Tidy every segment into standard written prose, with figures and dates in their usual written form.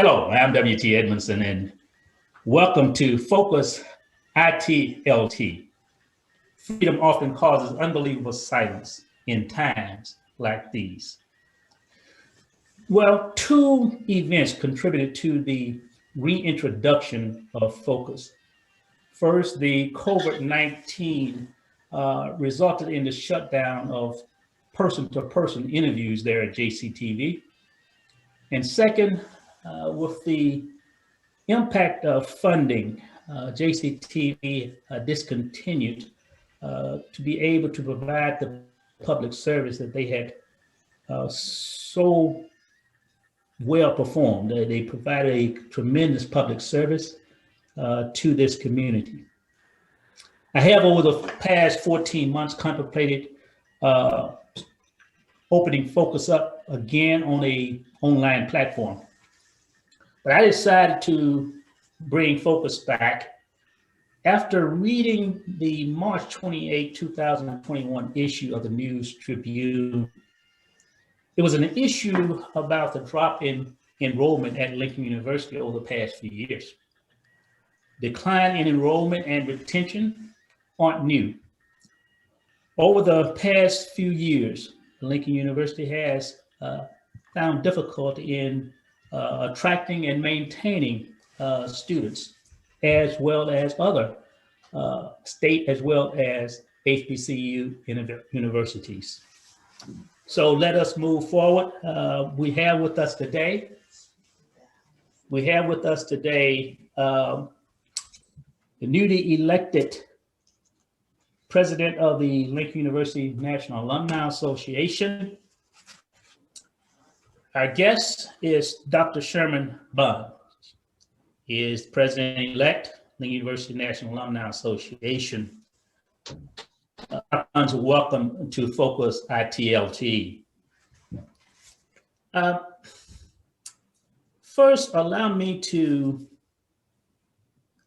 Hello, I'm W.T. Edmonson, and welcome to Focus ITLT. Freedom often causes unbelievable silence in times like these. Well, two events contributed to the reintroduction of Focus. First, the COVID-19 resulted in the shutdown of person-to-person interviews there at JCTV. And second, with the impact of funding, JCTV discontinued to be able to provide the public service that they had so well performed. They provided a tremendous public service to this community. I have over the past 14 months contemplated opening Focus up again on an online platform. But I decided to bring Focus back after reading the March 28, 2021 issue of the News Tribune. It was an issue about the drop in enrollment at Lincoln University over the past few years. Decline in enrollment and retention aren't new. Over the past few years, Lincoln University has found difficulty in attracting and maintaining students, as well as other state as well as HBCU universities. So let us move forward. We have with us today the newly elected president of the Lincoln University National Alumni Association. Our guest is Dr. Sherman Bunn. He is president-elect, Lincoln University National Alumni Association. Welcome to Focus ITLT. First, allow me to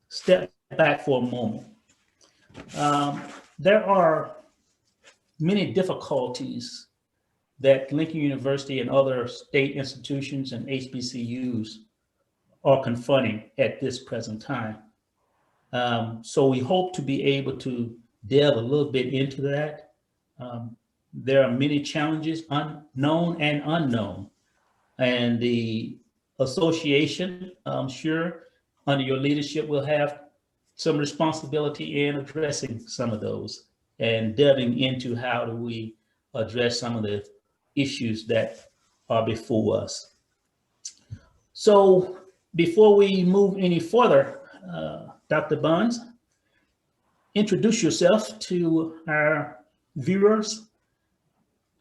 step back for a moment. There are many difficulties that Lincoln University and other state institutions and HBCUs are confronting at this present time. So we hope to be able to delve a little bit into that. There are many challenges, known and unknown, and the association, I'm sure, under your leadership will have some responsibility in addressing some of those and delving into how do we address some of the issues that are before us. So before we move any further, Dr. Bunn, introduce yourself to our viewers.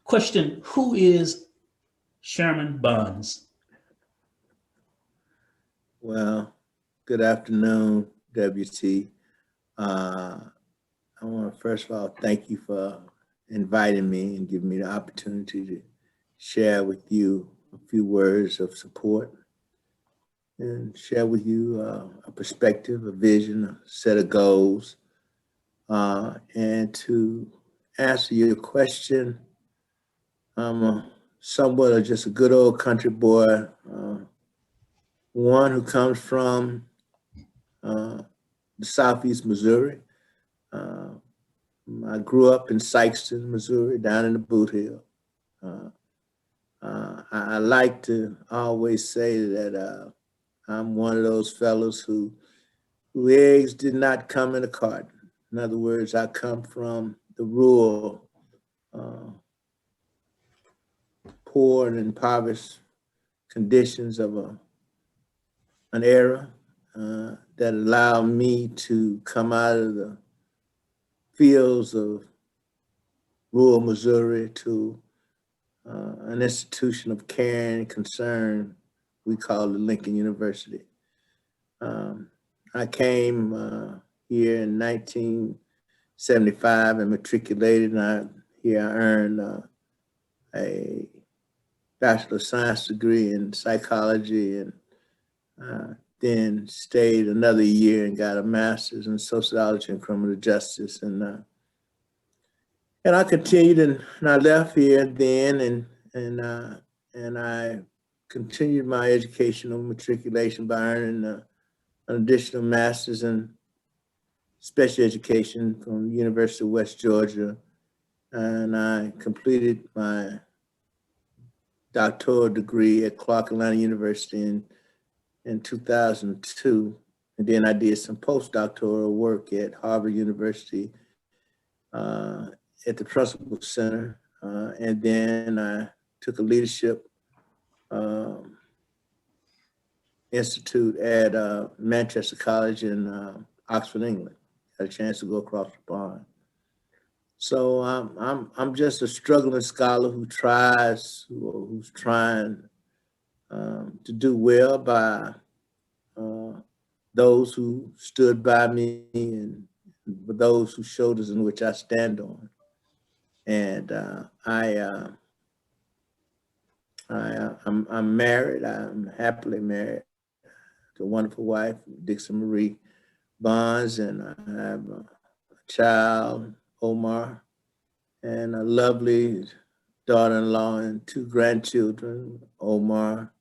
Question, who is Sherman Bunn? Well, good afternoon, WT. I want to first of all thank you for inviting me and giving me the opportunity to share with you a few words of support and share with you a perspective, a vision, a set of goals, and to answer your question. I'm somewhat of just a good old country boy, one who comes from the Southeast Missouri. I grew up in Sykeston, Missouri, down in the Boot Hill. I like to always say that I'm one of those fellows whose eggs did not come in a carton. In other words, I come from the rural, poor and impoverished conditions of an era that allowed me to come out of the fields of rural Missouri to an institution of care and concern we call the Lincoln University. I came here in 1975 and matriculated, and here I earned a Bachelor of Science degree in psychology, and then stayed another year and got a master's in sociology and criminal justice. And I continued, and I left here then, and I continued my educational matriculation by earning an additional master's in special education from the University of West Georgia. And I completed my doctoral degree at Clark Atlanta University in 2002. And then I did some postdoctoral work at Harvard University at the Principal Center. And then I took a leadership institute at Manchester College in Oxford, England. Had a chance to go across the pond. So I'm just a struggling scholar who's trying to do well by those who stood by me and those whose shoulders in which I stand on. And I'm married. I'm happily married to a wonderful wife, Dixon Marie Bonds, and I have a child, Omar, and a lovely daughter-in-law and two grandchildren, Omar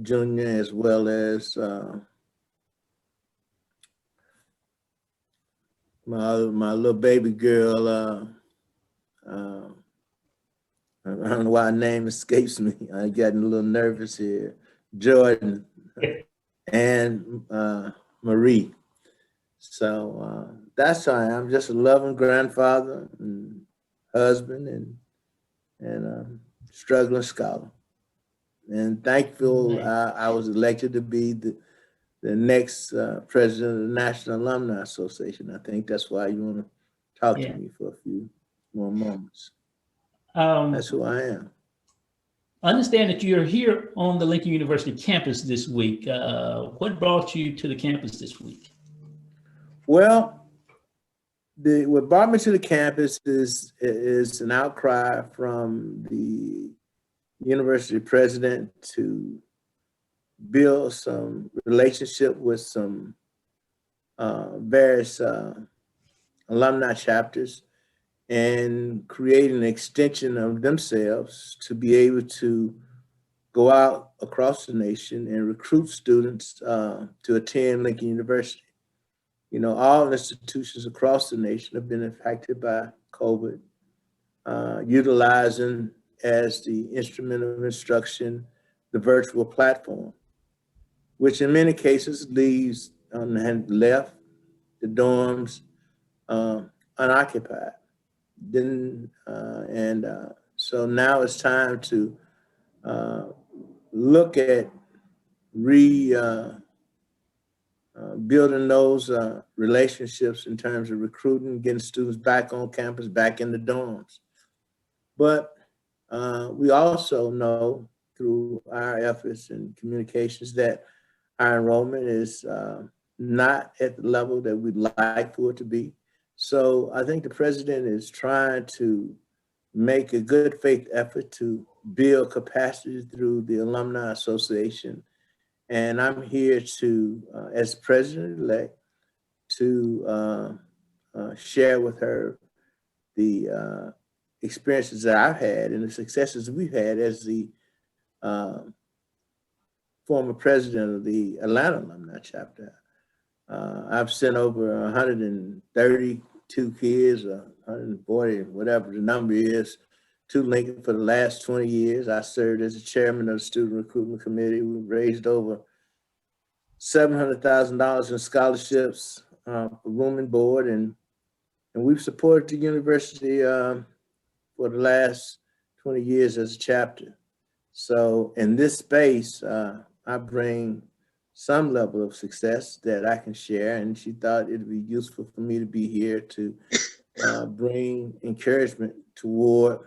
Jr., as well as my little baby girl. I don't know why her name escapes me. I getting a little nervous here. Jordan and Marie. So that's how I am. Just a loving grandfather and husband and struggling scholar. And thankful I was elected to be the next president of the National Alumni Association. I think that's why you want to talk to me for a few more moments. That's who I am. I understand that you're here on the Lincoln University campus this week. What brought you to the campus this week? Well, what brought me to the campus is an outcry from the university president to build some relationship with some various alumni chapters and create an extension of themselves to be able to go out across the nation and recruit students to attend Lincoln University. You know, all institutions across the nation have been impacted by COVID, utilizing as the instrument of instruction the virtual platform, which in many cases leaves left the dorms unoccupied. So now it's time to look at building those relationships in terms of recruiting, getting students back on campus, back in the dorms. But we also know through our efforts and communications that our enrollment is not at the level that we'd like for it to be. So I think the president is trying to make a good faith effort to build capacity through the Alumni Association. And I'm here to, as president-elect, to share with her the experiences that I've had and the successes we've had as the former president of the Atlanta Alumni Chapter. I've sent over 132 kids, 140, whatever the number is, to Lincoln for the last 20 years. I served as the chairman of the Student Recruitment Committee. We raised over $700,000 in scholarships for room and board, and we've supported the university for the last 20 years as a chapter. So in this space, I bring some level of success that I can share, and she thought it'd be useful for me to be here to bring encouragement toward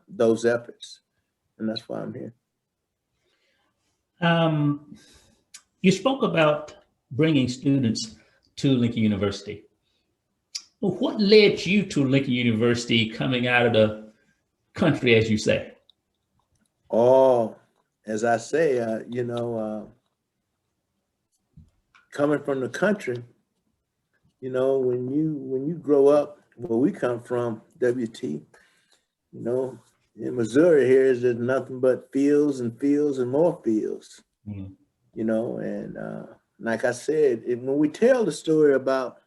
those efforts, and that's why I'm here. You spoke about bringing students to Lincoln University. Well, what led you to Lincoln University coming out of the country, as you say? Oh, as I say, coming from the country, you know, when you grow up where we come from, WT, you know, in Missouri here is there's nothing but fields and fields and more fields, you know, and like I said, when we tell the story about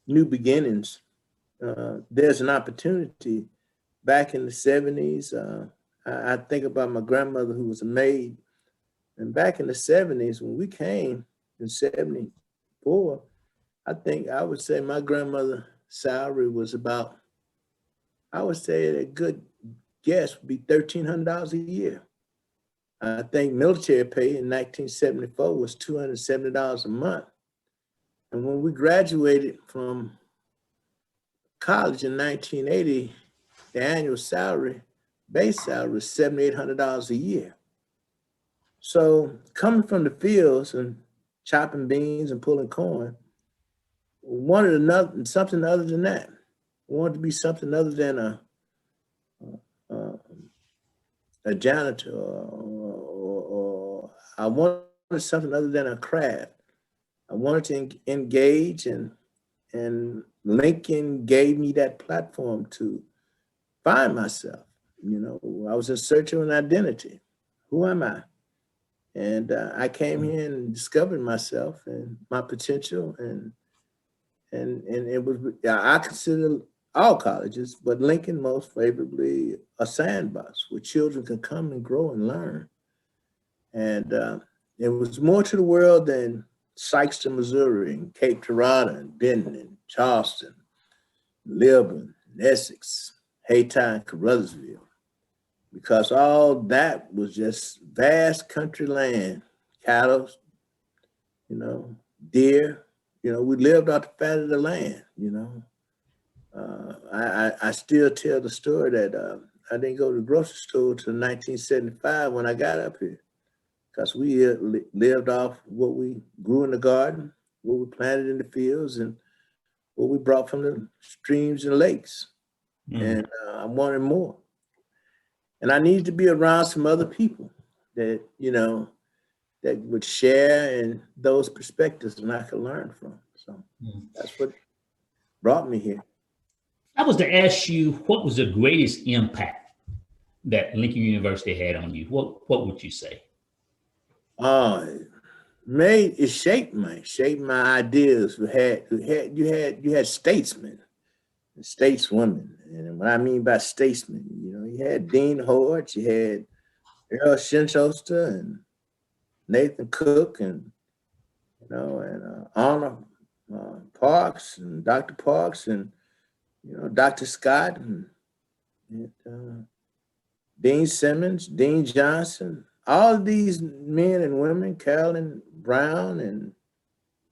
new beginnings, there's an opportunity. Back in the 70s, I think about my grandmother who was a maid, and back in the 70s when we came in 74, I would say my grandmother's salary was about, I would say a good guess would be $1,300 a year. I think military pay in 1974 was $270 a month. And when we graduated from college in 1980, the annual salary, base salary was $7,800 a year. So coming from the fields and chopping beans and pulling corn, wanted something other than that. Wanted to be something other than a janitor, or I wanted something other than a craft. I wanted to engage, and Lincoln gave me that platform to find myself. You know, I was in search of an identity. Who am I? And I came here and discovered myself and my potential, and it was, I consider all colleges, but Lincoln most favorably a sandbox where children can come and grow and learn. And it was more to the world than Sykeston, Missouri, and Cape Girardeau, and Benton, and Charleston, Lebanon, Essex, Hayti, and Carruthersville, because all that was just vast country land, cattle, you know, deer. You know, we lived off the fat of the land, you know. I still tell the story that I didn't go to the grocery store till 1975 when I got up here, because we lived off what we grew in the garden, what we planted in the fields, and what we brought from the streams and lakes. And I wanted more. And I needed to be around some other people that, you know, that would share in those perspectives and I could learn from. So that's what brought me here. I was to ask you, what was the greatest impact that Lincoln University had on you? What would you say? It shaped my ideas. You had statesmen and stateswomen. And what I mean by statesmen, you know, you had Dean Hort, you had Earl Shinholster and Nathan Cook, and, you know, and Honor Parks and Dr. Parks, and, you know, Dr. Scott, and Dean Simmons, Dean Johnson, all of these men and women, Carolyn Brown and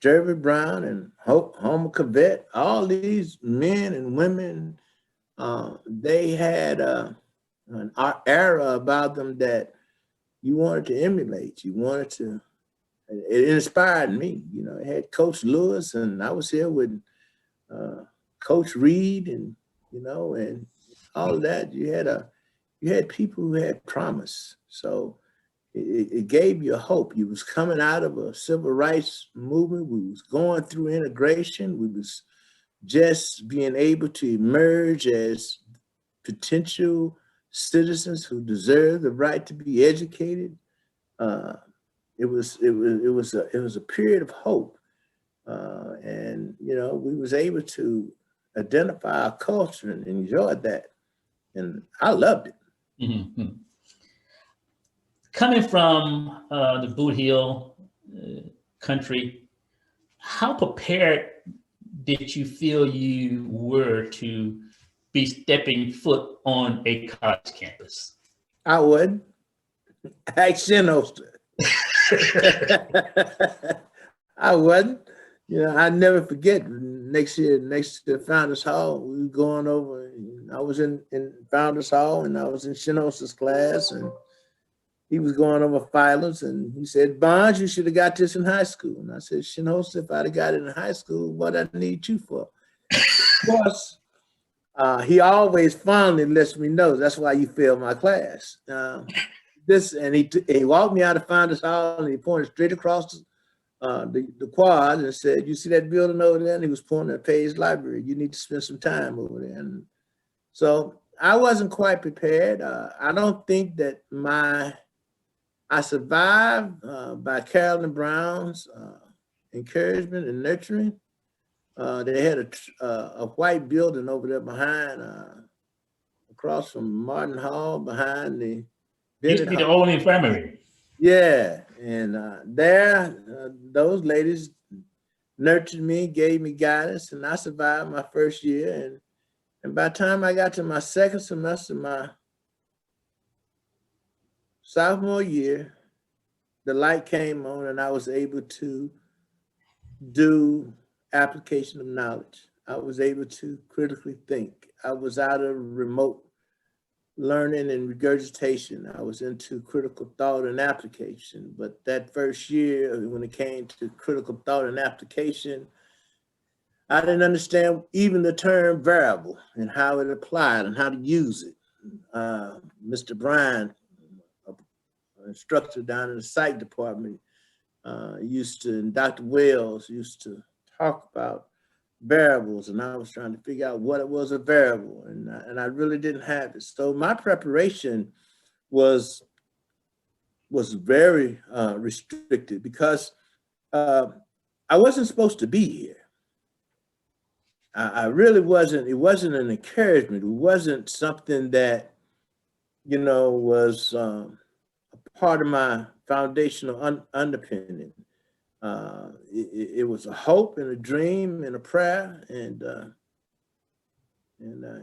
Jerry Brown and Homer Cavett, all these men and women, they had an era about them that you wanted to emulate. You wanted to, it inspired me. You know, it had Coach Lewis, and I was here with Coach Reed, and, you know, and all of that. You had people who had promise. So it gave you hope. You was coming out of a civil rights movement. We was going through integration. We was just being able to emerge as potential citizens who deserve the right to be educated. It was a period of hope, and, you know, we was able to identify our culture and enjoyed that, and I loved it. Mm-hmm. Coming from the Boot Hill country, how prepared did you feel you were to be stepping foot on a college campus? I would. Shinholster. I wasn't. You know, I never forget, next to Founders Hall, we were going over, I was in Founders Hall, and I was in Shinholster's class, and he was going over filers, and he said, Bonds, you should have got this in high school. And I said, Shinholster, if I'd have got it in high school, what I need you for? Of course, he always fondly lets me know, that's why you failed my class. And he walked me out of Founders Hall, and he pointed straight across the quad and said, you see that building over there? And he was pointing at Page Library. You need to spend some time over there. And so I wasn't quite prepared. I don't think that I survived by Carolyn Brown's encouragement and nurturing. They had a white building over there behind, across from Martin Hall, behind the Used to be the old infirmary. Yeah, and those ladies nurtured me, gave me guidance, and I survived my first year. And by the time I got to my second semester, my sophomore year, the light came on and I was able to do application of knowledge. I was able to critically think. I was out of remote learning and regurgitation. I was into critical thought and application. But that first year, when it came to critical thought and application, I didn't understand even the term variable and how it applied and how to use it. Mr. Bryan, an instructor down in the psych department, and Dr. Wells used to talk about variables, and I was trying to figure out what it was a variable, and I really didn't have it. So my preparation was very restricted because I wasn't supposed to be here. I really wasn't. It wasn't an encouragement. It wasn't something that, was a part of my foundational underpinning. It was a hope and a dream and a prayer, and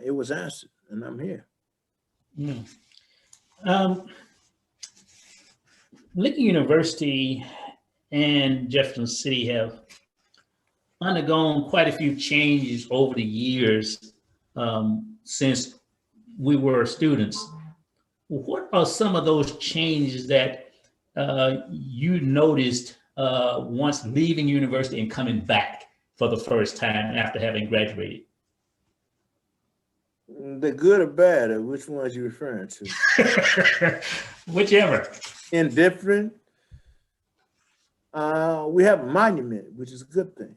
it was answered, and I'm here. Lincoln University and Jefferson City have undergone quite a few changes over the years since we were students. What are some of those changes that you noticed once leaving university and coming back for the first time after having graduated? The good or bad, or which ones are you referring to? Whichever. Indifferent. We have a monument, which is a good thing.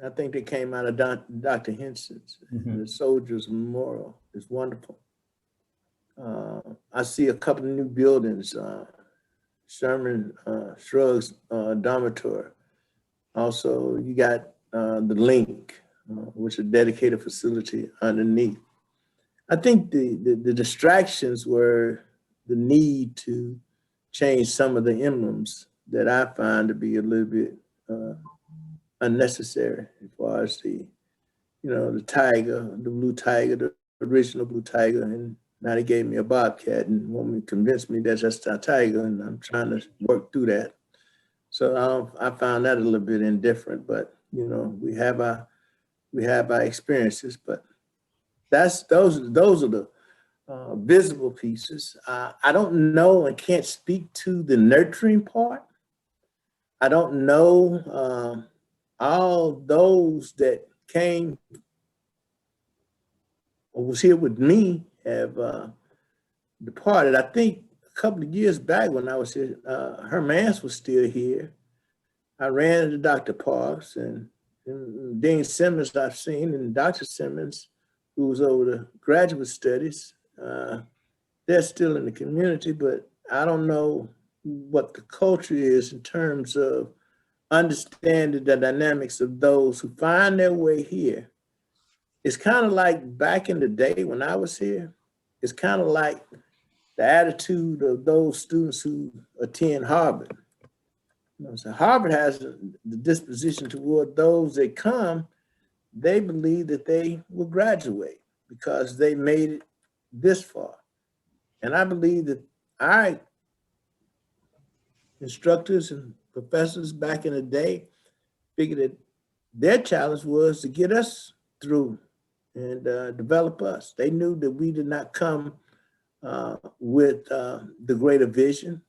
I think they came out of Dr. Henson's. The Soldiers Memorial is wonderful. I see a couple of new buildings. Sherman Shrugg's dormitory. Also, you got the Link, which is a dedicated facility underneath. I think the distractions were the need to change some of the emblems that I find to be a little bit unnecessary, as far as the tiger, the blue tiger, the original blue tiger, and now they gave me a bobcat and want me to convince me that's just a tiger, and I'm trying to work through that. So I found that a little bit indifferent, but we have our experiences, but those are the visible pieces. I don't know and can't speak to the nurturing part. I don't know all those that came or was here with me have departed. I think a couple of years back when I was here, Herman was still here. I ran into Dr. Parks and Dean Simmons I've seen, and Dr. Simmons, who was over the graduate studies. They're still in the community, but I don't know what the culture is in terms of understanding the dynamics of those who find their way here. It's kind of like back in the day when I was here. It's kind of like the attitude of those students who attend Harvard. So Harvard has the disposition toward those that come. They believe that they will graduate because they made it this far. And I believe that our instructors and professors back in the day figured that their challenge was to get us through and develop us. They knew that we did not come with the greater vision.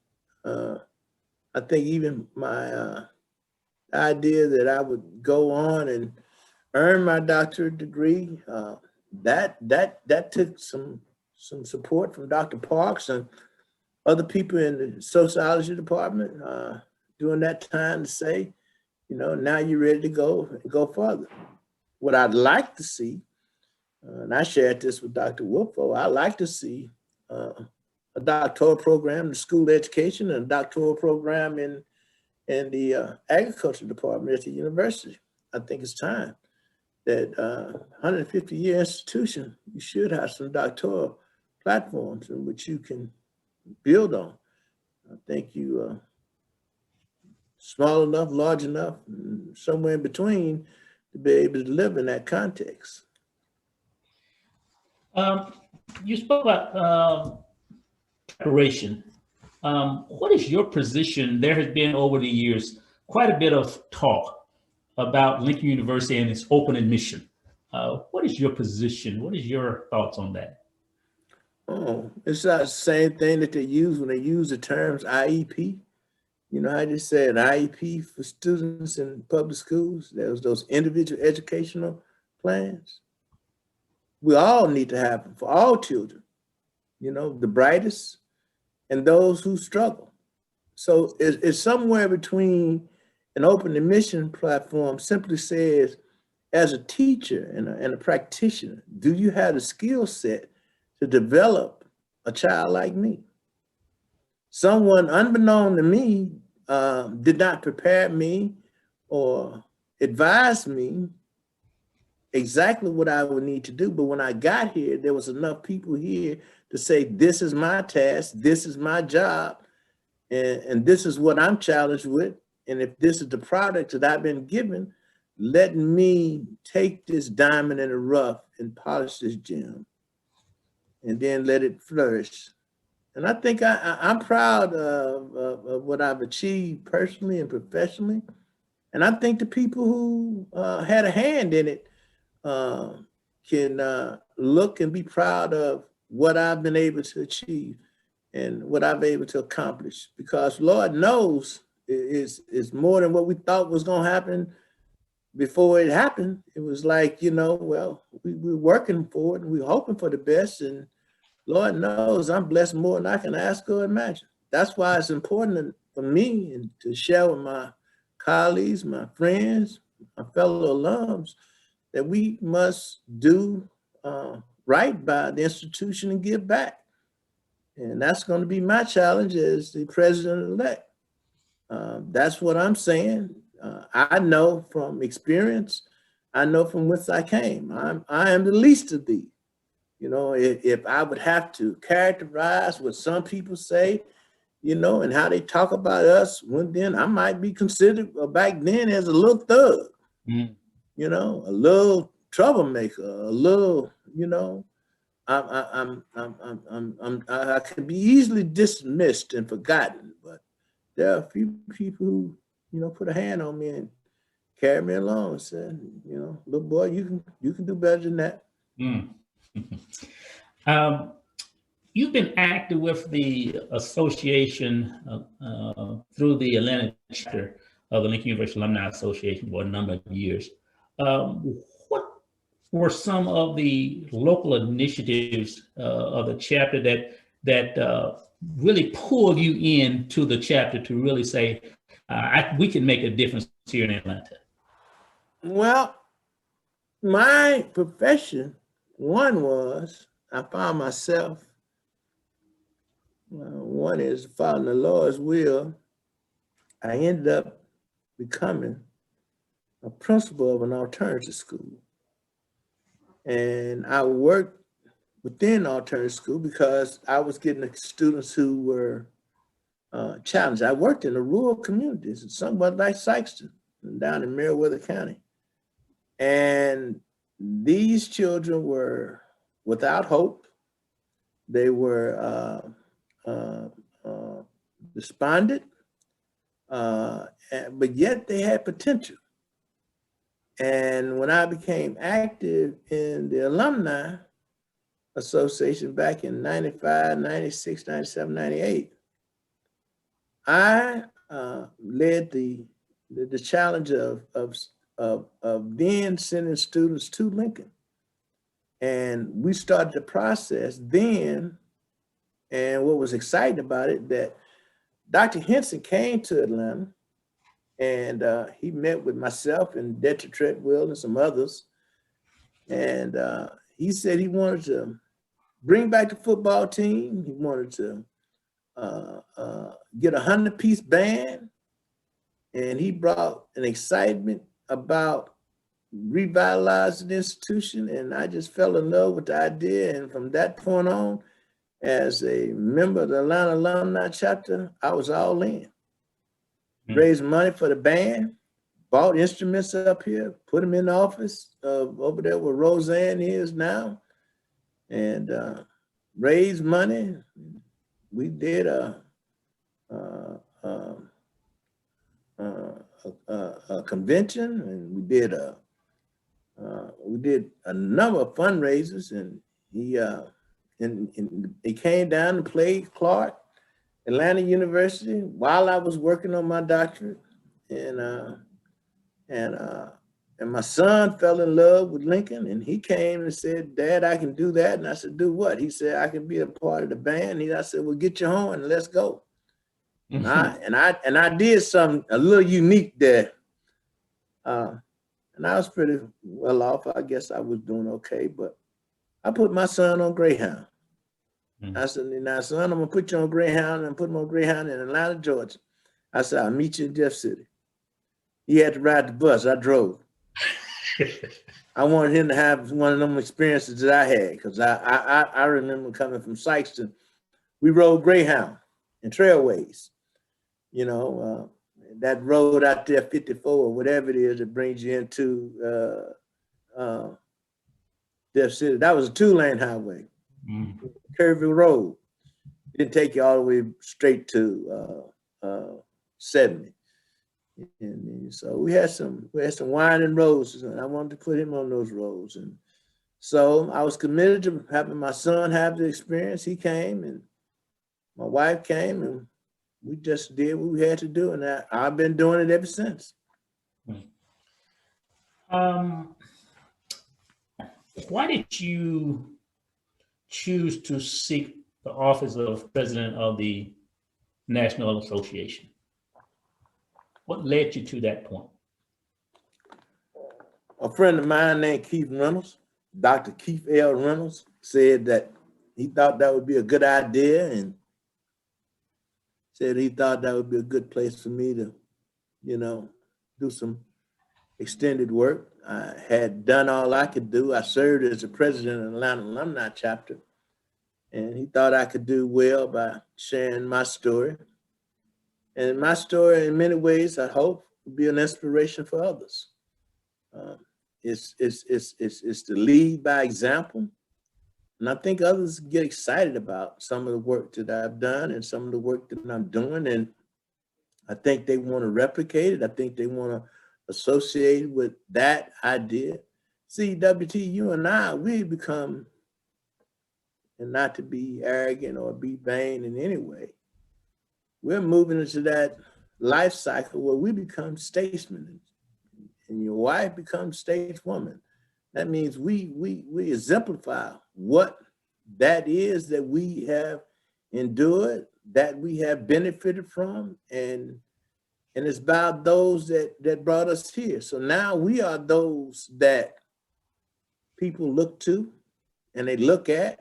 I think even my idea that I would go on and earn my doctorate degree, that took some support from Dr. Parks and other people in the sociology department during that time to say, now you're ready to go further. What I'd like to see And I shared this with Dr. Wolfo. I like to see a doctoral program in school education and a doctoral program in the agriculture department at the university. I think it's time that 150-year institution, you should have some doctoral platforms in which you can build on. I think you small enough, large enough, somewhere in between to be able to live in that context. You spoke about preparation. What is your position? There has been over the years quite a bit of talk about Lincoln University and its open admission. What is your position? What is your thoughts on that? Oh, it's not the same thing that they use when they use the terms IEP. You know, I just said IEP for students in public schools. There's those individual educational plans. We all need to have them for all children, you know, the brightest and those who struggle. So it's somewhere between an open admission platform simply says, as a teacher and a practitioner, do you have the skill set to develop a child like me? Someone unbeknown to me did not prepare me or advise me exactly what I would need to do. But when I got here, there was enough people here to say, this is my task, this is my job, and this is what I'm challenged with. And if this is the product that I've been given, let me take this diamond in the rough and polish this gem and then let it flourish. And I think I'm proud of what I've achieved personally and professionally. And I think the people who had a hand in it can look and be proud of what I've been able to achieve and what I've been able to accomplish. Because Lord knows it's more than what we thought was going to happen before it happened. It was like, you know, well, we're working for it and we're hoping for the best. And Lord knows I'm blessed more than I can ask or imagine. That's why it's important for me and to share with my colleagues, my friends, my fellow alums, that we must do right by the institution and give back. And that's going to be my challenge as the president-elect. That's what I'm saying. I know from experience, I know from whence I came. I am the least of thee. You know, if I would have to characterize what some people say, you know, and how they talk about us, when then I might be considered back then as a little thug, you know, a little troublemaker, a little, you know, I can be easily dismissed and forgotten, but there are a few people who, you know, put a hand on me and carried me along and said, you know, little boy, you can do better than that. You've been active with the association through the Atlanta chapter of the Lincoln University Alumni Association for a number of years. What were some of the local initiatives of the chapter that really pulled you into the chapter to really say, we can make a difference here in Atlanta? Well, my profession, one was, I found myself, one is following the Lord's will. I ended up becoming a principal of an alternative school. And I worked within alternative school because I was getting the students who were challenged. I worked in the rural communities, somewhat like Sykeston, down in Meriwether County. And these children were without hope. They were despondent, but yet they had potential. And when I became active in the Alumni Association back in 95, 96, 97, 98, I led the challenge of then sending students to Lincoln. And we started the process then. And what was exciting about it, that Dr. Henson came to Atlanta and he met with myself and Detra Treadwell and some others. And he said he wanted to bring back the football team. He wanted to get a 100-piece band, and he brought an excitement about revitalizing the institution. And I just fell in love with the idea. And from that point on, as a member of the Atlanta Alumni chapter, I was all in. Raised money for the band, bought instruments up here, put them in the office over there where Roseanne is now, and raised money. We did a convention, and we did a number of fundraisers, and he came down and played Clark, Atlanta University, while I was working on my doctorate, and my son fell in love with Lincoln, and he came and said, "Dad, I can do that." And I said, "Do what?" He said, "I can be a part of the band." I said, "Well, get your horn and let's go." And I did something a little unique there, and I was pretty well off. I guess I was doing okay, but I put my son on Greyhound. I said, "Now, son, I'm gonna put you on Greyhound and put him on Greyhound in Atlanta, Georgia." I said, "I'll meet you in Jeff City." He had to ride the bus. I drove. I wanted him to have one of them experiences that I had, because I remember coming from Sykeston. We rode Greyhound and Trailways. You know, that road out there, 54 or whatever it is, that brings you into Jeff City. That was a 2-lane highway. Curvy road. It didn't take you all the way straight to 70. And so we had some winding roads, and I wanted to put him on those roads. And so I was committed to having my son have the experience. He came, and my wife came, and we just did what we had to do, and I've been doing it ever since. Why did you choose to seek the office of president of the National Association? What led you to that point? A friend of mine named Keith Reynolds, Dr. Keith L. Reynolds, said that he thought that would be a good idea, and said he thought that would be a good place for me to, do some extended work. I had done all I could do. I served as the president of the Atlanta Alumni chapter, and he thought I could do well by sharing my story. And my story, in many ways, I hope, will be an inspiration for others. It's to lead by example. And I think others get excited about some of the work that I've done and some of the work that I'm doing. And I think they want to replicate it. I think they want to associate with that idea. See, WT, you and I, we become, and not to be arrogant or be vain in any way, we're moving into that life cycle where we become statesmen, and your wife becomes stateswoman. That means we exemplify what that is that we have endured, that we have benefited from, and it's about those that brought us here. So now we are those that people look to, and they look at,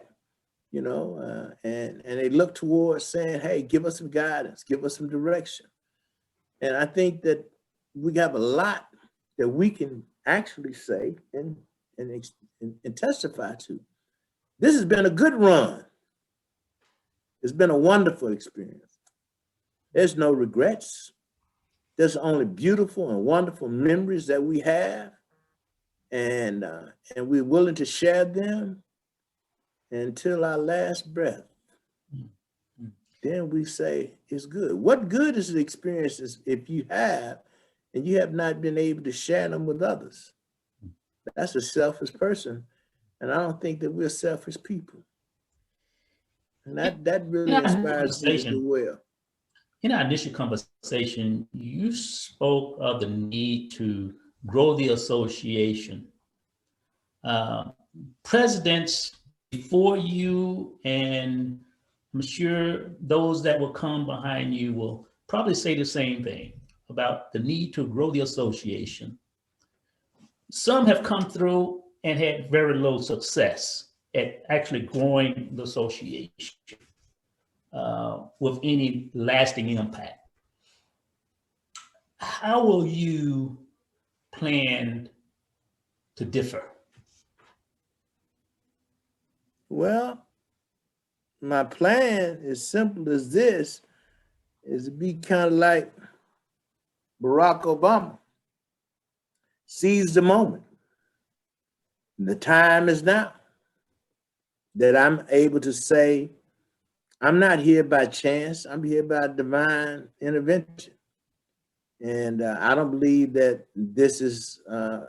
and they look towards saying, "Hey, give us some guidance, give us some direction." And I think that we have a lot that we can actually say and testify to. This has been a good run. It's been a wonderful experience. There's no regrets. There's only beautiful and wonderful memories that we have, and we're willing to share them until our last breath. Then we say it's good. What good is the experiences if you have and you have not been able to share them with others? That's a selfish person, and I don't think that we're selfish people. And that really inspires me to do well. In our initial conversation, you spoke of the need to grow the association. Presidents before you, and I'm sure those that will come behind you, will probably say the same thing about the need to grow the association. Some have come through and had very little success at actually growing the association with any lasting impact. How will you plan to differ? Well, my plan is simple as this, is to be kind of like Barack Obama. Seize the moment. The time is now that I'm able to say, I'm not here by chance, I'm here by divine intervention. And I don't believe that this is a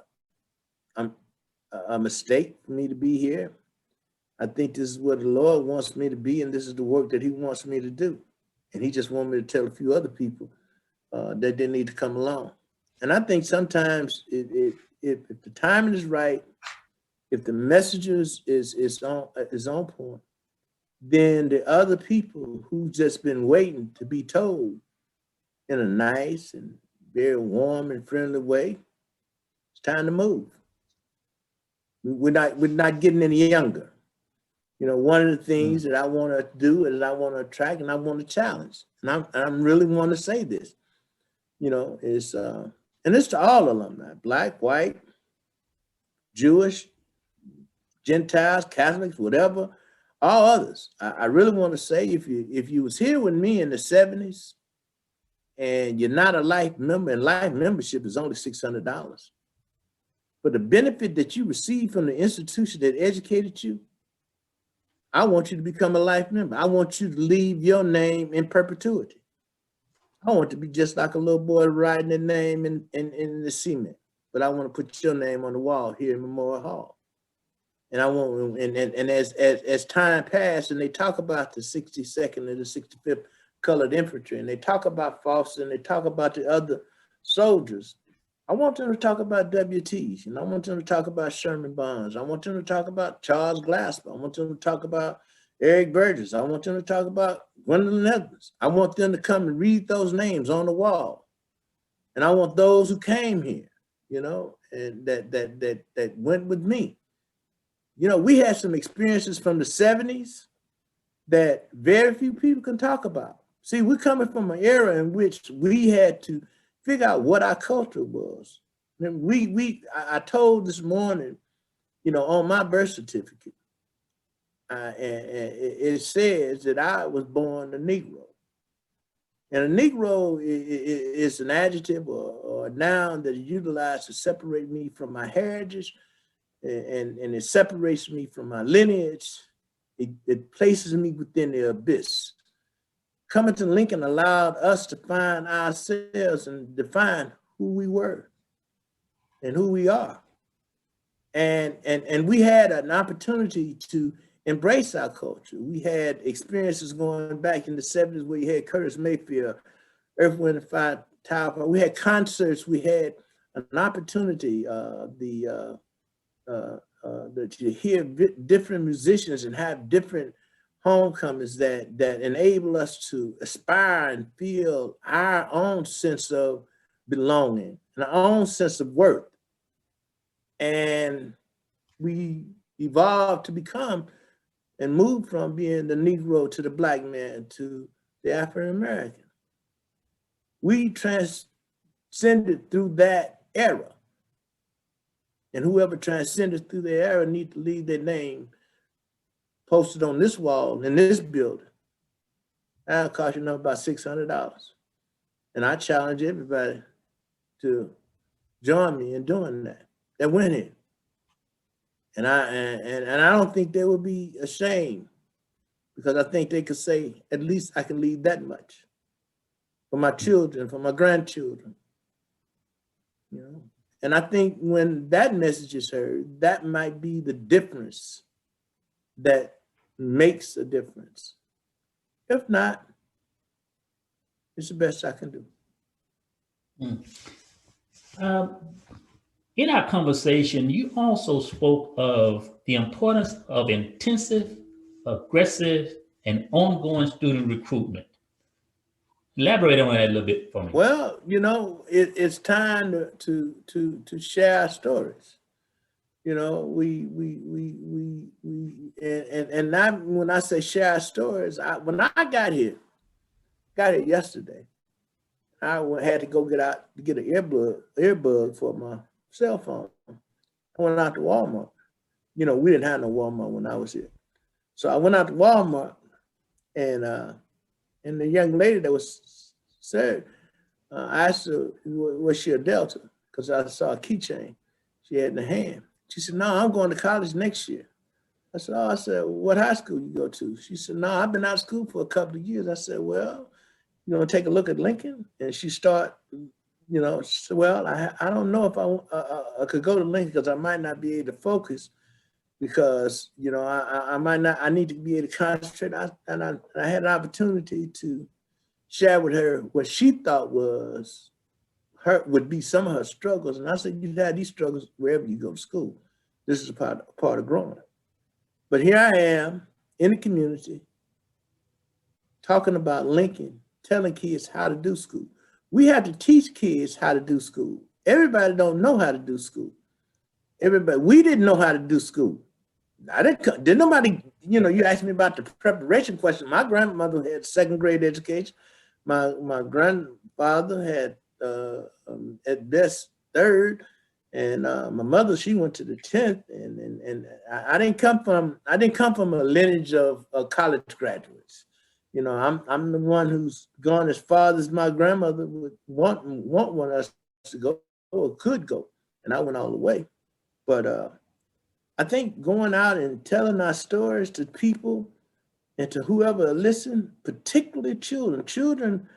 mistake for me to be here. I think this is what the Lord wants me to be, and this is the work that he wants me to do. And he just wants me to tell a few other people that they need to come along. And I think sometimes if the timing is right, if the message is on point, then the other people who've just been waiting to be told in a nice and very warm and friendly way, it's time to move. We're not getting any younger. You know, one of the things that I want to do is I want to attract and I want to challenge. And I'm really want to say this, you know, is and it's to all alumni, Black, white, Jewish, Gentiles, Catholics, whatever, all others. I really want to say, if you was here with me in the 70s and you're not a life member, and life membership is only $600, but the benefit that you receive from the institution that educated you, I want you to become a life member. I want you to leave your name in perpetuity. I want to be just like a little boy writing their name in the cement, but I want to put your name on the wall here in Memorial Hall. And I want, and as time passed, and they talk about the 62nd and the 65th Colored Infantry, and they talk about Foster, and they talk about the other soldiers, I want them to talk about WTs, and I want them to talk about Sherman Bonds. I want them to talk about Charles Glasper. I want them to talk about Eric Burgess. I want them to talk about Gwendolyn Edmonds. I want them to come and read those names on the wall. And I want those who came here, you know, and that went with me. You know, we had some experiences from the 70s that very few people can talk about. See, we're coming from an era in which we had to figure out what our culture was. And I told this morning, you know, on my birth certificate, and it says that I was born a Negro. And a Negro is an adjective or a noun that is utilized to separate me from my heritage, and it separates me from my lineage. It places me within the abyss. Coming to Lincoln allowed us to find ourselves and define who we were and who we are. And we had an opportunity to embrace our culture. We had experiences going back in the 70s where you had Curtis Mayfield, Earth, Wind and Fire, Tower. We had concerts. We had an opportunity that you hear different musicians and have different homecomings that enable us to aspire and feel our own sense of belonging and our own sense of worth. And we evolved to become and move from being the Negro to the Black man to the African American. We transcended through that era. And whoever transcended through the era need to leave their name posted on this wall in this building. That'll cost you about $600. And I challenge everybody to join me in doing that. That went in. And I don't think they would be ashamed, because I think they could say, at least I can leave that much for my children, for my grandchildren, you know. And I think when that message is heard, that might be the difference that makes a difference. If not, it's the best I can do. In our conversation, you also spoke of the importance of intensive, aggressive, and ongoing student recruitment. Elaborate on that a little bit for me. Well, you know, it's time to share our stories. You know, and now when I say share our stories, when I got here yesterday, I had to go get an earbud for my cell phone. I went out to Walmart. You know, we didn't have no Walmart when I was here. So I went out to Walmart, and the young lady that was served, I asked her, was she a Delta? Because I saw a keychain she had in her hand. She said, no, I'm going to college next year. I said, what high school you go to? She said, no, I've been out of school for a couple of years. I said, well, you know, take a look at Lincoln. And she started, you know, she said, well, I don't know if I could go to Lincoln because I might not be able to focus because, you know, I might not, I need to be able to concentrate. I had an opportunity to share with her what she thought would be some of her struggles. And I said, you have these struggles wherever you go to school. This is a part of growing. But here I am in the community talking about Lincoln, telling kids how to do school. We have to teach kids how to do school. Everybody don't know how to do school. We didn't know how to do school. Did nobody, you know, you asked me about the preparation question. My grandmother had second grade education. My grandfather had at best third, and my mother, she went to the 10th, and I didn't come from a lineage of college graduates. You know, I'm the one who's gone as far as my grandmother would want us to go or could go, and I went all the way. But I think going out and telling our stories to people and to whoever listen, particularly children,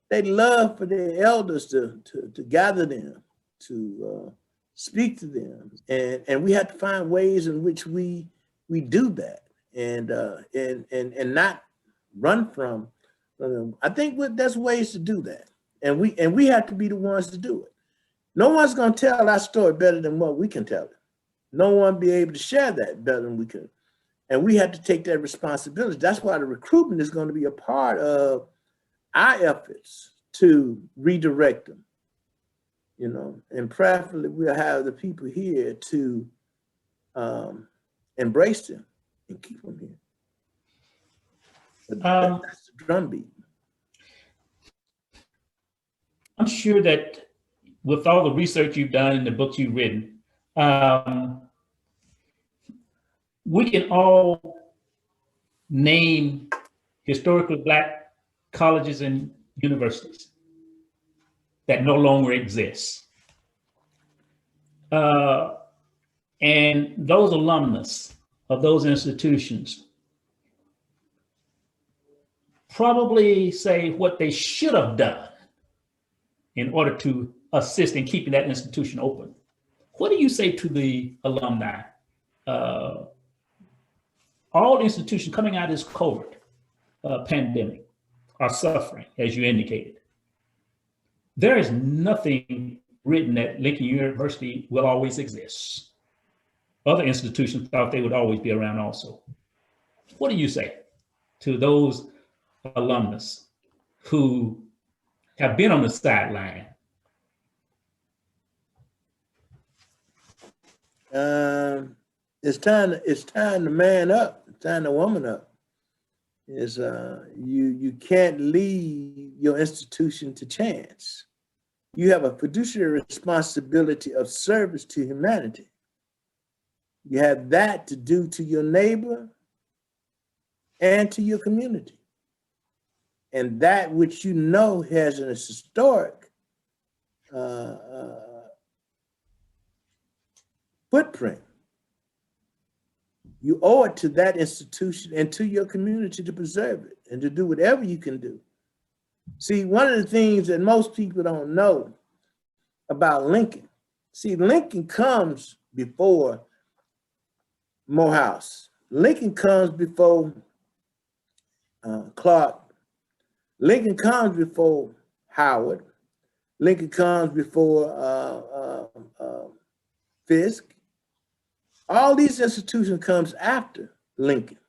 they love for their elders to gather them, to speak to them, and we have to find ways in which we do that, and not run from them. I think there's ways to do that, and we have to be the ones to do it. No one's going to tell our story better than what we can tell it. No one be able to share that better than we can, and we have to take that responsibility. That's why the recruitment is going to be a part of our efforts to redirect them, you know, and preferably we'll have the people here to embrace them and keep them here. That's the drumbeat. I'm sure that with all the research you've done and the books you've written, we can all name historically Black colleges and universities that no longer exist. And those alumnus of those institutions probably say what they should have done in order to assist in keeping that institution open. What do you say to the alumni? All institutions coming out of this COVID pandemic are suffering, as you indicated. There is nothing written that Lincoln University will always exist. Other institutions thought they would always be around also. What do you say to those alumnus who have been on the sideline? It's time to man up. It's time to woman up. You can't leave your institution to chance. You have a fiduciary responsibility of service to humanity. You have that to do to your neighbor and to your community. And that which you know has an historic footprint. You owe it to that institution and to your community to preserve it and to do whatever you can do. See, one of the things that most people don't know about Lincoln, see, Lincoln comes before Morehouse. Lincoln comes before Clark. Lincoln comes before Howard. Lincoln comes before Fisk. All these institutions comes after Lincoln.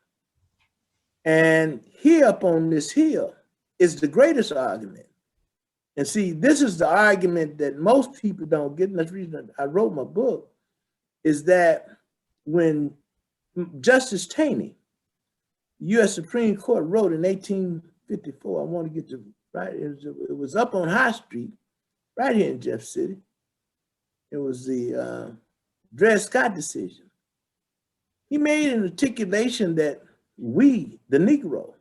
And here up on this hill is the greatest argument. And see, this is the argument that most people don't get. And that's the reason I wrote my book, is that when Justice Taney, U.S. Supreme Court, wrote in 1854, I want to get the right, it was up on High Street, right here in Jeff City. It was the Dred Scott decision. He made an articulation that we, the Negro,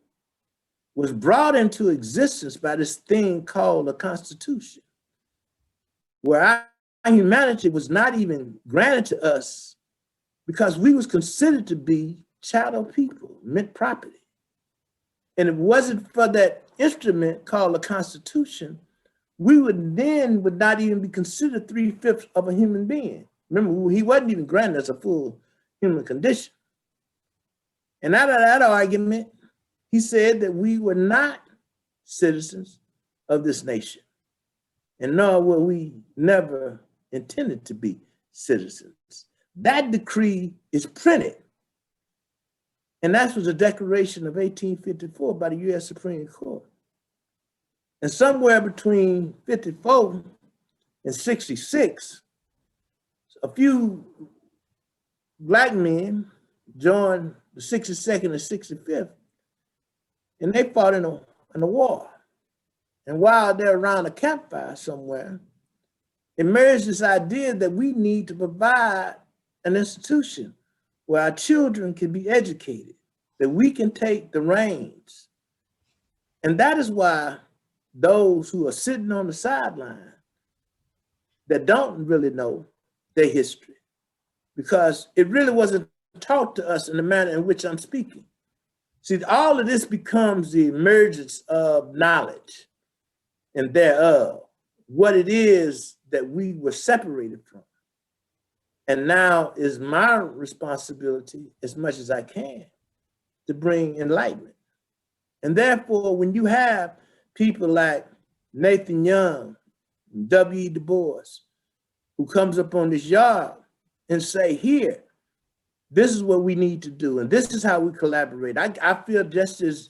was brought into existence by this thing called a Constitution, where our humanity was not even granted to us because we was considered to be chattel people, meant property. And if it wasn't for that instrument called a Constitution, we would not even be considered 3/5 of a human being. Remember, he wasn't even granted us a full human condition. And out of that argument, he said that we were not citizens of this nation, and nor were we never intended to be citizens. That decree is printed, and that was a declaration of 1854 by the U.S. Supreme Court. And somewhere between 54 and 66, a few Black men joined the 62nd and 65th, and they fought in a war. And while they're around a campfire somewhere, emerged this idea that we need to provide an institution where our children can be educated, that we can take the reins. And that is why those who are sitting on the sideline that don't really know their history, because it really wasn't taught to us in the manner in which I'm speaking. See, all of this becomes the emergence of knowledge and thereof, what it is that we were separated from. And now is my responsibility, as much as I can, to bring enlightenment. And therefore, when you have people like Nathan Young, W.E. Du Bois, who comes up on this yard and say, here, this is what we need to do, and this is how we collaborate. I feel just as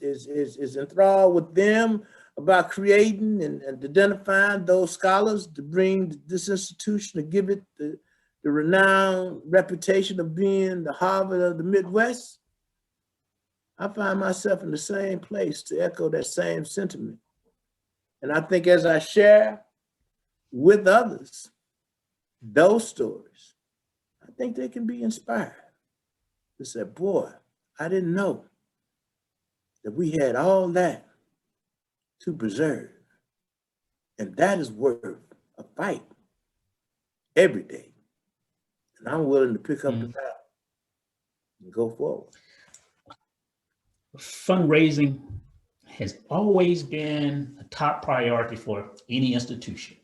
enthralled with them about creating and identifying those scholars to bring this institution, to give it the renowned reputation of being the Harvard of the Midwest. I find myself in the same place to echo that same sentiment. And I think as I share with others those stories, I think they can be inspired to say, boy, I didn't know that we had all that to preserve. And that is worth a fight every day. And I'm willing to pick up the battle and go forward. Fundraising has always been a top priority for any institution.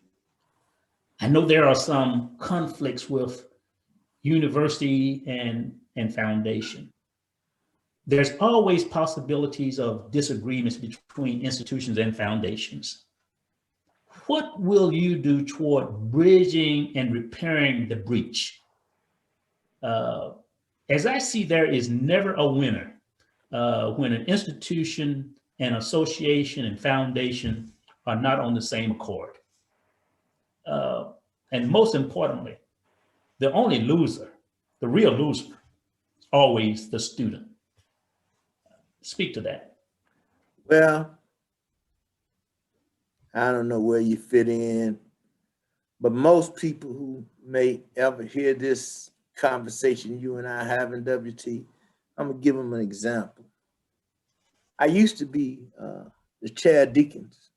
I know there are some conflicts with university and foundation. There's always possibilities of disagreements between institutions and foundations. What will you do toward bridging and repairing the breach? As I see, there is never a winner when an institution, an association, and foundation are not on the same accord. And most importantly, the only loser, the real loser, is always the student. Speak to that. Well, I don't know where you fit in, but most people who may ever hear this conversation you and I have in WT, I'm gonna give them an example. I used to be the chair of deacons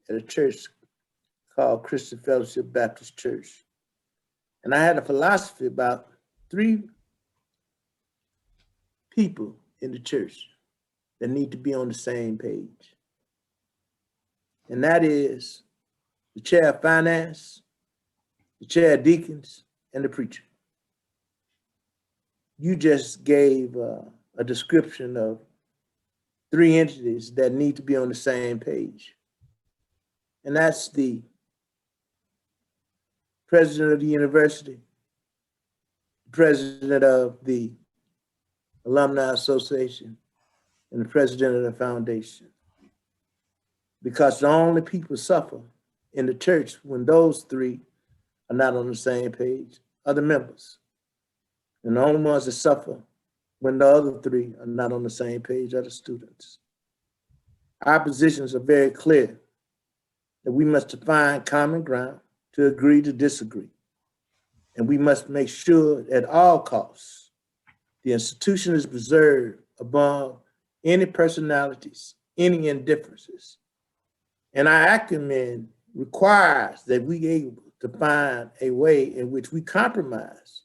at a church called Christian Fellowship Baptist Church. And I had a philosophy about 3 people in the church that need to be on the same page. And that is the chair of finance, the chair of deacons, and the preacher. You just gave a description of 3 entities that need to be on the same page. And that's the president of the university, the president of the Alumni Association, and the president of the foundation. Because the only people suffer in the church when those 3 are not on the same page are the members. And the only ones that suffer when the other three are not on the same page are the students. Our positions are very clear that we must find common ground to agree to disagree. And we must make sure at all costs the institution is preserved above any personalities, any indifferences. And our acumen requires that we able to find a way in which we compromise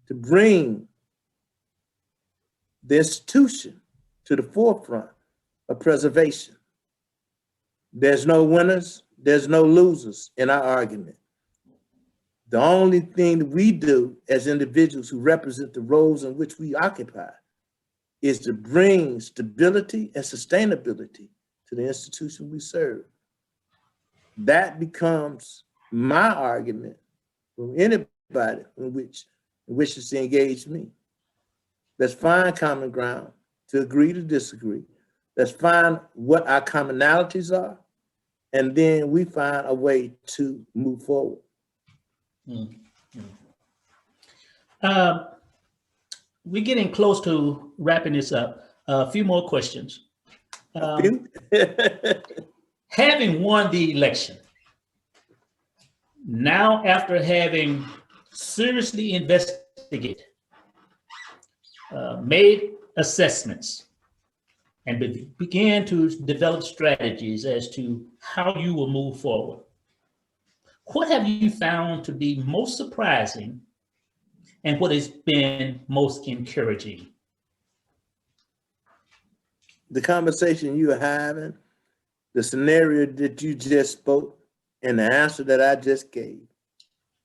to bring the institution to the forefront of preservation. There's no winners, there's no losers in our argument. The only thing that we do as individuals who represent the roles in which we occupy is to bring stability and sustainability to the institution we serve. That becomes my argument from anybody who wishes to engage me. Let's find common ground to agree to disagree. Let's find what our commonalities are, and then we find a way to move forward. We're getting close to wrapping this up. A few more questions. Having won the election, now after having seriously investigated, made assessments, and began to develop strategies as to how you will move forward, what have you found to be most surprising and what has been most encouraging? The conversation you are having, the scenario that you just spoke, and the answer that I just gave,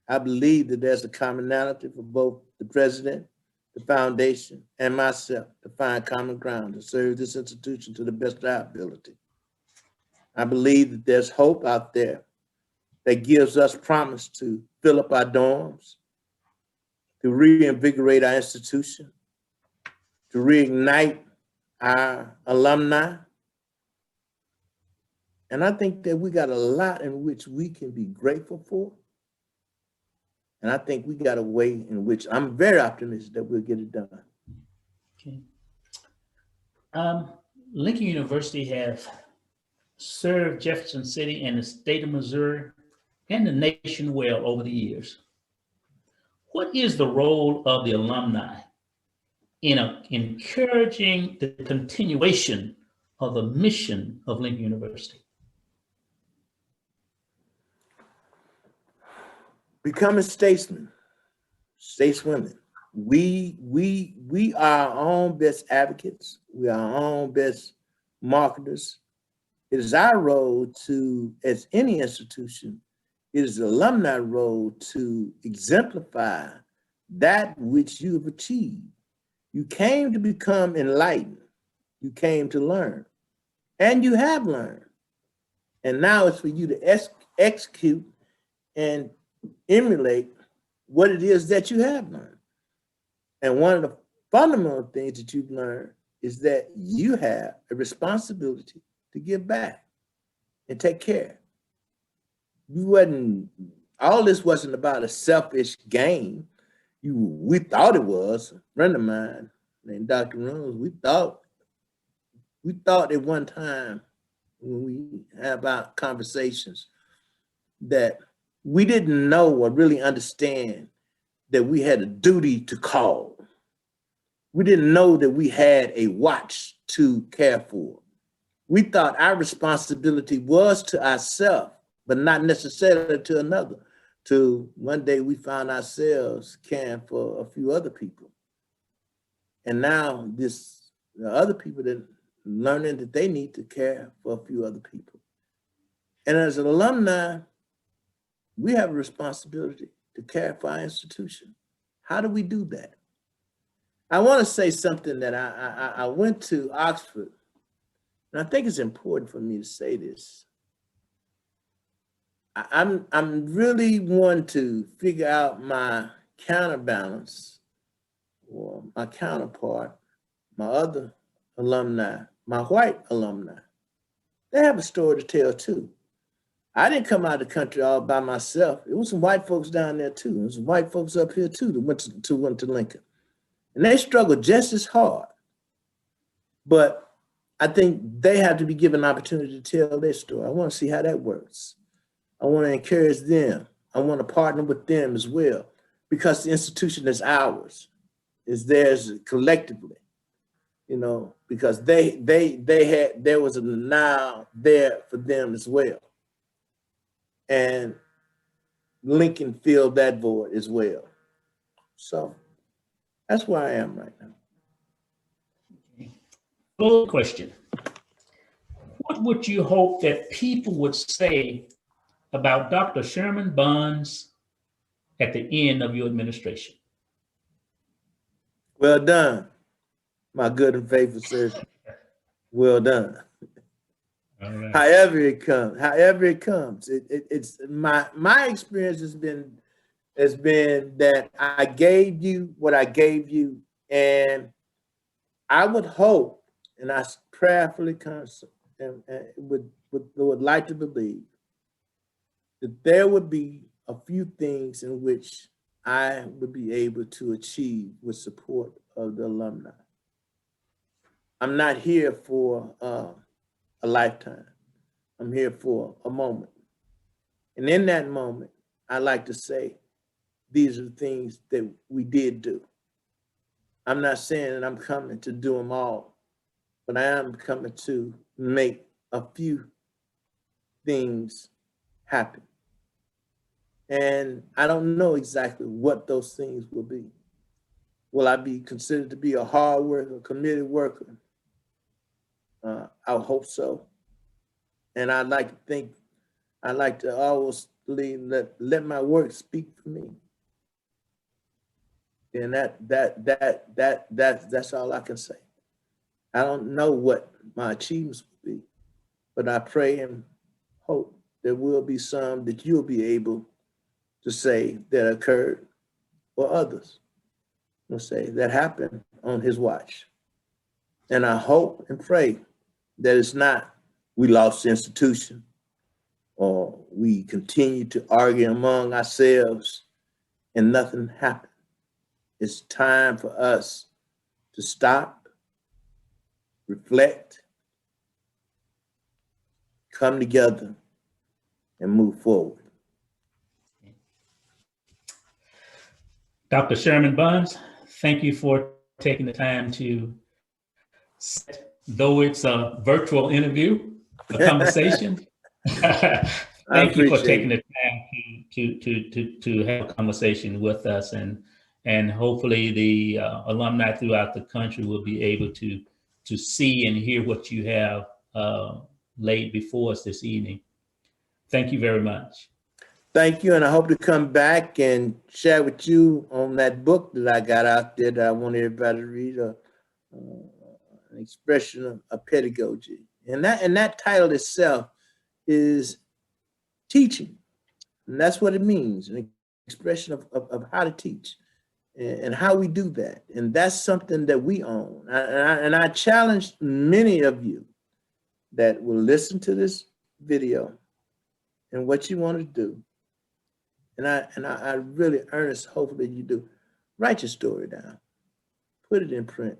I believe that there's a commonality for both the president, the foundation, and myself to find common ground to serve this institution to the best of our ability. I believe that there's hope out there that gives us promise to fill up our dorms, to reinvigorate our institution, to reignite our alumni. And I think that we got a lot in which we can be grateful for. And I think we got a way in which I'm very optimistic that we'll get it done. Okay. Lincoln University have served Jefferson City and the state of Missouri and the nation well over the years. What is the role of the alumni in encouraging the continuation of the mission of Lincoln University? Becoming statesmen, stateswomen. We are our own best advocates. We are our own best marketers. It is our role to, as any institution, it is the alumni role to exemplify that which you have achieved. You came to become enlightened. You came to learn, and you have learned. And now it's for you to execute and emulate what it is that you have learned. And one of the fundamental things that you've learned is that you have a responsibility to give back and take care. All this wasn't about a selfish gain. We thought it was. A friend of mine named Dr. Rose, we thought at one time when we had our conversations that we didn't know or really understand that we had a duty to call. We didn't know that we had a watch to care for. We thought our responsibility was to ourselves, but not necessarily to another. Till one day we found ourselves caring for a few other people. And now the other people that learning that they need to care for a few other people. And as an alumni, we have a responsibility to care for our institution. How do we do that? I want to say something that I went to Oxford, and I think it's important for me to say this. I'm really wanting to figure out my counterbalance or my counterpart, my other alumni, my white alumni. They have a story to tell too. I didn't come out of the country all by myself. It was some white folks down there too. There was some white folks up here too that went to Lincoln. And they struggle just as hard. But I think they have to be given an opportunity to tell their story. I want to see how that works. I want to encourage them. I want to partner with them as well, because the institution is ours, is theirs collectively, you know, because there was a now there for them as well. And Lincoln filled that void as well. So that's where I am right now. Full question. What would you hope that people would say about Dr. Sherman Bonds at the end of your administration? Well done, my good and faithful servant. Well done. All right. However it comes, it's my experience has been that I gave you what I gave you, and I would hope, and I prayerfully would like to believe that there would be a few things in which I would be able to achieve with support of the alumni. I'm not here for a lifetime. I'm here for a moment. And in that moment, I like to say, these are the things that we did do. I'm not saying that I'm coming to do them all, but I am coming to make a few things happen. And I don't know exactly what those things will be. Will I be considered to be a hard worker, committed worker? I hope so. And I'd like to think, I like to always believe that let my work speak for me. And that's all I can say. I don't know what my achievements will be, but I pray and hope there will be some that you'll be able to say that occurred, or others will say that happened on his watch. And I hope and pray that it's not we lost the institution or we continue to argue among ourselves and nothing happened. It's time for us to stop, reflect, come together, and move forward. Dr. Sherman Bonds, thank you for taking the time to, though it's a virtual interview, a conversation. Thank you for taking the time to have a conversation with us, and hopefully the alumni throughout the country will be able to see and hear what you have laid before us this evening. Thank you very much. Thank you, and I hope to come back and share with you on that book that I got out there that I want everybody to read, an expression of pedagogy. And that title itself is teaching. And that's what it means, an expression of how to teach and how we do that. And that's something that we own. And I challenge many of you that will listen to this video and what you want to do. And I really earnestly hope that you do. Write your story down. Put it in print.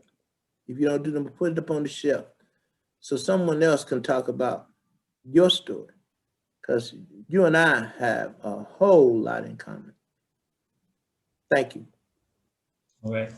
If you don't do them, put it up on the shelf so someone else can talk about your story. Because you and I have a whole lot in common. Thank you. All right.